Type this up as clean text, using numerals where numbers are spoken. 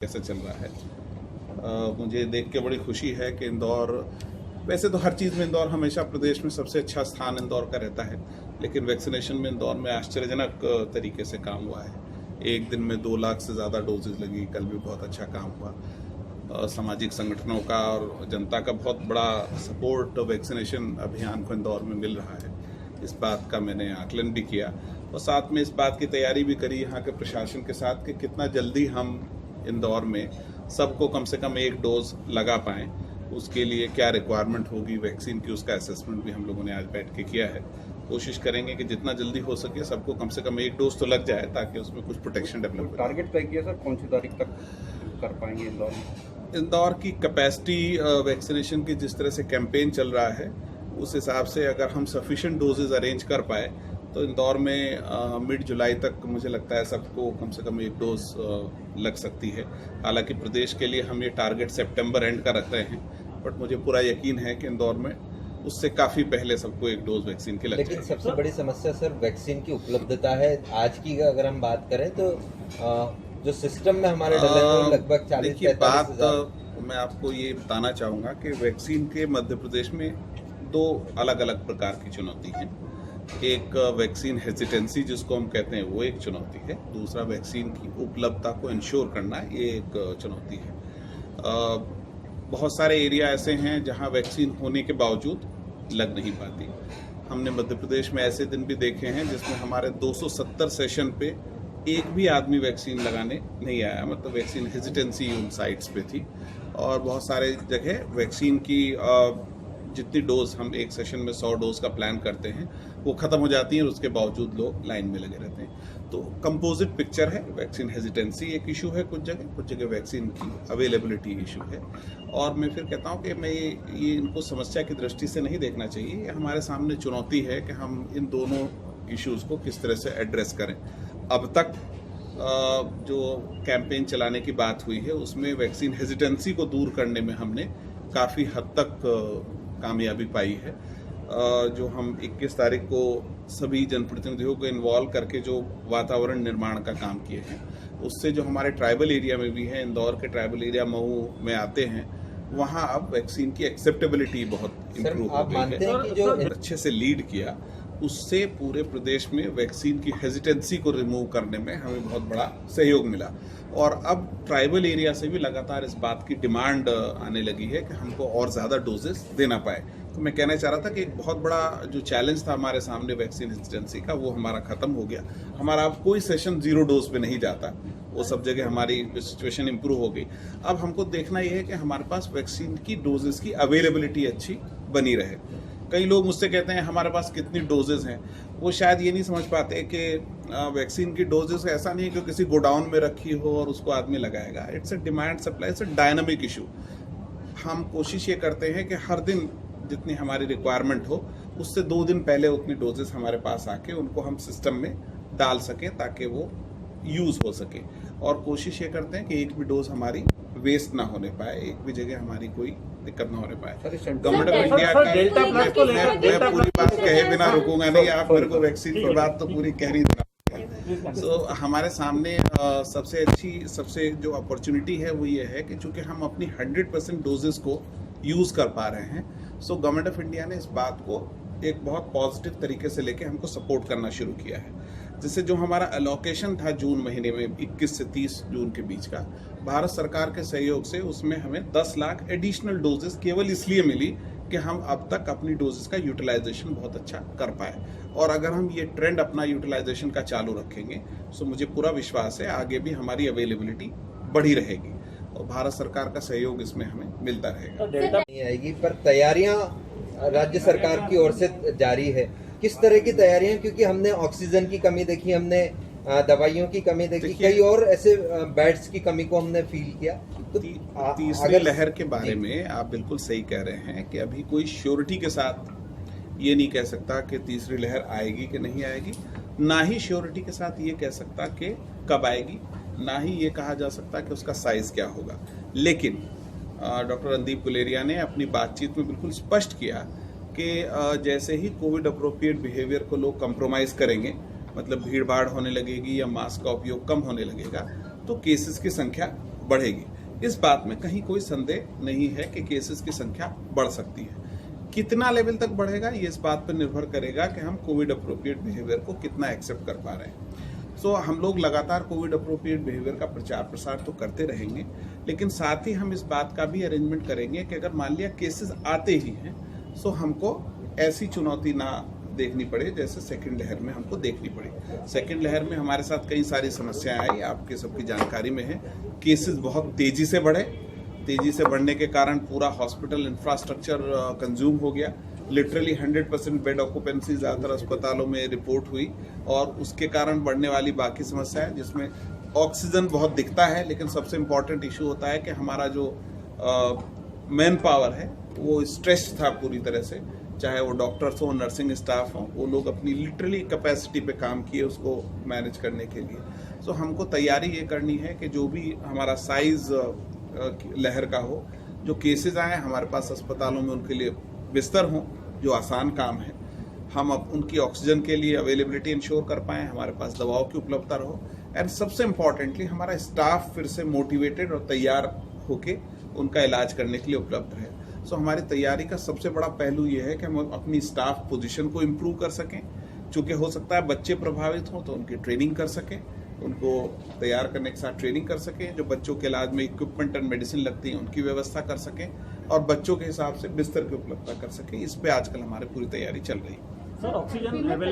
कैसे चल रहा है। मुझे देख के बड़ी खुशी है कि इंदौर, वैसे तो हर चीज़ में इंदौर हमेशा प्रदेश में सबसे अच्छा स्थान इंदौर का रहता है, लेकिन वैक्सीनेशन में इंदौर में आश्चर्यजनक तरीके से काम हुआ है। एक दिन में 2 लाख से ज़्यादा डोजेज लगी, कल भी बहुत अच्छा काम हुआ। सामाजिक संगठनों का और जनता का बहुत बड़ा सपोर्ट वैक्सीनेशन अभियान को इंदौर में मिल रहा है। इस बात का मैंने आकलन भी किया और साथ में इस बात की तैयारी भी करी यहाँ के प्रशासन के साथ कि कितना जल्दी हम इंदौर में सबको कम से कम 1 डोज लगा पाएँ। उसके लिए क्या रिक्वायरमेंट होगी वैक्सीन की, उसका असेसमेंट भी हम लोगों ने आज बैठ के किया है। कोशिश करेंगे कि जितना जल्दी हो सके सबको कम से कम 1 डोज तो लग जाए ताकि उसमें कुछ प्रोटेक्शन डेवलप हो। टारगेट तय किया सर, कौन सी तारीख तक कर पाएंगे इंदौर में? इंदौर की कैपेसिटी वैक्सीनेशन की जिस तरह से कैंपेन चल रहा है उस हिसाब से अगर हम सफिशिएंट डोजेज अरेंज कर पाए तो इंदौर में मिड जुलाई तक मुझे लगता है सबको कम से कम 1 डोज लग सकती है। हालांकि प्रदेश के लिए हम ये टारगेट सितंबर एंड का रख रहे हैं, बट मुझे पूरा यकीन है कि इंदौर में उससे काफ़ी पहले सबको 1 डोज वैक्सीन की लग जाएगी। लेकिन सबसे बड़ी समस्या सर वैक्सीन की उपलब्धता है। आज की अगर हम बात करें तो जो सिस्टम में हमारे लगभग 40-45 हज़ार। मैं आपको ये बताना चाहूँगा कि वैक्सीन के मध्य प्रदेश में 2 अलग अलग प्रकार की चुनौती हैं। एक वैक्सीन हेजिटेंसी जिसको हम कहते हैं वो एक चुनौती है, दूसरा वैक्सीन की उपलब्धता को इंश्योर करना ये एक चुनौती है। बहुत सारे एरिया ऐसे हैं जहां वैक्सीन होने के बावजूद लग नहीं पाती। हमने मध्य प्रदेश में ऐसे दिन भी देखे हैं जिसमें हमारे 270 सेशन पे एक भी आदमी वैक्सीन लगाने नहीं आया, मतलब वैक्सीन हेजिटेंसी उन साइट्स पे थी। और बहुत सारे जगह वैक्सीन की जितनी डोज हम एक सेशन में 100 डोज का प्लान करते हैं वो ख़त्म हो जाती हैं और उसके बावजूद लोग लाइन में लगे रहते हैं। तो कंपोजिट पिक्चर है। वैक्सीन हेजिटेंसी एक इशू है कुछ जगह वैक्सीन की अवेलेबिलिटी इशू है। और मैं फिर कहता हूँ कि मैं ये इनको समस्या की दृष्टि से नहीं देखना चाहिए, ये हमारे सामने चुनौती है कि हम इन दोनों इश्यूज़ को किस तरह से एड्रेस करें। अब तक जो कैंपेन चलाने की बात हुई है उसमें वैक्सीन हेजिटेंसी को दूर करने में हमने काफ़ी हद तक कामयाबी पाई है। जो हम 21 तारीख को सभी जनप्रतिनिधियों को इन्वॉल्व करके जो वातावरण निर्माण का काम किए हैं उससे जो हमारे ट्राइबल एरिया में भी है, इंदौर के ट्राइबल एरिया मऊ में आते हैं, वहाँ अब वैक्सीन की एक्सेप्टेबिलिटी बहुत इम्प्रूव हो गई है। जो अच्छे से लीड किया उससे पूरे प्रदेश में वैक्सीन की हेजिटेंसी को रिमूव करने में हमें बहुत बड़ा सहयोग मिला। और अब ट्राइबल एरिया से भी लगातार इस बात की डिमांड आने लगी है कि हमको और ज़्यादा डोजेस देना पाए। तो मैं कहना चाह रहा था कि एक बहुत बड़ा जो चैलेंज था हमारे सामने वैक्सीन हेजिटेंसी का, वो हमारा ख़त्म हो गया। हमारा अब कोई सेशन 0 डोज पे नहीं जाता, वो सब जगह हमारी सिचुएशन इम्प्रूव हो गई। अब हमको देखना ये है कि हमारे पास वैक्सीन की डोजेस की अवेलेबिलिटी अच्छी बनी रहे। कई लोग मुझसे कहते हैं हमारे पास कितनी डोजेज हैं, वो शायद ये नहीं समझ पाते कि वैक्सीन की डोजेज ऐसा नहीं है कि किसी गोडाउन में रखी हो और उसको आदमी लगाएगा। It's a demand supply, it's a dynamic issue. हम कोशिश ये करते हैं कि हर दिन जितनी हमारी रिक्वायरमेंट हो उससे 2 दिन पहले उतनी डोजेस हमारे पास आके उनको हम सिस्टम में डाल सकें ताकि वो यूज़ हो सके। और कोशिश ये करते हैं कि एक भी डोज हमारी वेस्ट ना होने पाए, एक भी जगह हमारी कोई दिक्कत ना होने पाए। गवर्नमेंट ऑफ इंडिया का मैं पूरी बात कहे बिना रुकूंगा नहीं, आप मेरे को वैक्सीन की बात तो पूरी कह नहीं देना। तो हमारे सामने सबसे जो अपॉर्चुनिटी है वो ये है कि चूंकि हम अपनी 100% डोजेस को यूज़ कर पा रहे हैं, सो गवर्नमेंट ऑफ इंडिया ने इस बात को एक बहुत पॉजिटिव तरीके से लेके हमको सपोर्ट करना शुरू किया है। जिससे जो हमारा एलोकेशन था जून महीने में 21 से 30 जून के बीच का, भारत सरकार के सहयोग से उसमें हमें 10 लाख एडिशनल डोजेस केवल इसलिए मिली कि हम अब तक अपनी डोजेस का यूटिलाइजेशन बहुत अच्छा कर पाए। और अगर हम ये ट्रेंड अपना यूटिलाइजेशन का चालू रखेंगे तो मुझे पूरा विश्वास है आगे भी हमारी अवेलेबिलिटी बढ़ी रहेगी और भारत सरकार का सहयोग इसमें हमें मिलता रहेगा। नहीं आएगी, पर तैयारियां राज्य सरकार की ओर से जारी है। किस तरह की तैयारियां, क्योंकि हमने ऑक्सीजन की कमी देखी, हमने दवाइयों की कमी देखी, कई और ऐसे बेड्स की कमी को हमने फील किया। तो तीसरी लहर के बारे में आप बिल्कुल सही कह रहे हैं कि अभी कोई श्योरिटी के साथ ये नहीं कह सकता कि तीसरी लहर आएगी कि नहीं आएगी, ना ही श्योरिटी के साथ ये कह सकता कि कब आएगी, ना ही ये कहा जा सकता कि उसका साइज क्या होगा। लेकिन डॉक्टर रणदीप गुलेरिया ने अपनी बातचीत में बिल्कुल स्पष्ट किया कि जैसे ही कोविड अप्रोप्रिएट बिहेवियर को लोग कंप्रोमाइज़ करेंगे, मतलब भीड़ भाड़ होने लगेगी या मास्क का उपयोग कम होने लगेगा, तो केसेस की संख्या बढ़ेगी। इस बात में कहीं कोई संदेह नहीं है कि केसेस की संख्या बढ़ सकती है। कितना लेवल तक बढ़ेगा ये इस बात पर निर्भर करेगा कि हम कोविड अप्रोप्रिएट बिहेवियर को कितना एक्सेप्ट कर पा रहे हैं। सो हम लोग लगातार कोविड अप्रोप्रिएट बिहेवियर का प्रचार प्रसार तो करते रहेंगे, लेकिन साथ ही हम इस बात का भी अरेंजमेंट करेंगे कि अगर मान लिया केसेस आते ही हैं सो हमको ऐसी चुनौती ना देखनी पड़े जैसे सेकंड लहर में हमको देखनी पड़ी। सेकंड लहर में हमारे साथ कई सारी समस्याएं आई, आपके सबकी जानकारी में है। केसेस बहुत तेजी से बढ़े, तेजी से बढ़ने के कारण पूरा हॉस्पिटल इंफ्रास्ट्रक्चर कंज्यूम हो गया। लिटरली 100% बेड ऑक्यूपेंसी ज़्यादातर अस्पतालों में रिपोर्ट हुई, और उसके कारण बढ़ने वाली बाकी समस्याएं जिसमें ऑक्सीजन बहुत दिखता है, लेकिन सबसे इम्पॉर्टेंट इशू होता है कि हमारा जो मैन पावर है वो स्ट्रेच था पूरी तरह से, चाहे वो डॉक्टर्स हो, नर्सिंग स्टाफ हो, वो लोग अपनी लिटरली कैपेसिटी पे काम किए उसको मैनेज करने के लिए। सो हमको तैयारी ये करनी है कि जो भी हमारा साइज लहर का हो, जो केसेस आए हमारे पास अस्पतालों में उनके लिए बिस्तर हों, जो आसान काम है, हम अब उनकी ऑक्सीजन के लिए अवेलेबिलिटी इंश्योर कर पाएँ, हमारे पास दवाओं की उपलब्धता रहो, एंड सबसे इम्पॉर्टेंटली हमारा स्टाफ फिर से मोटिवेटेड और तैयार होके उनका इलाज करने के लिए उपलब्ध रहे। सो हमारी तैयारी का सबसे बड़ा पहलू ये है कि हम अपनी स्टाफ पोजीशन को इम्प्रूव कर सकें। चूँकि हो सकता है बच्चे प्रभावित हों तो उनकी ट्रेनिंग कर सकें, उनको तैयार करने के साथ ट्रेनिंग कर सकें, जो बच्चों के इलाज में इक्विपमेंट एंड मेडिसिन लगती है उनकी व्यवस्था कर सकें, और बच्चों के हिसाब से बिस्तर की उपलब्धता कर सकें। इस पे आजकल हमारी पूरी तैयारी चल रही है। Sir, oxygen level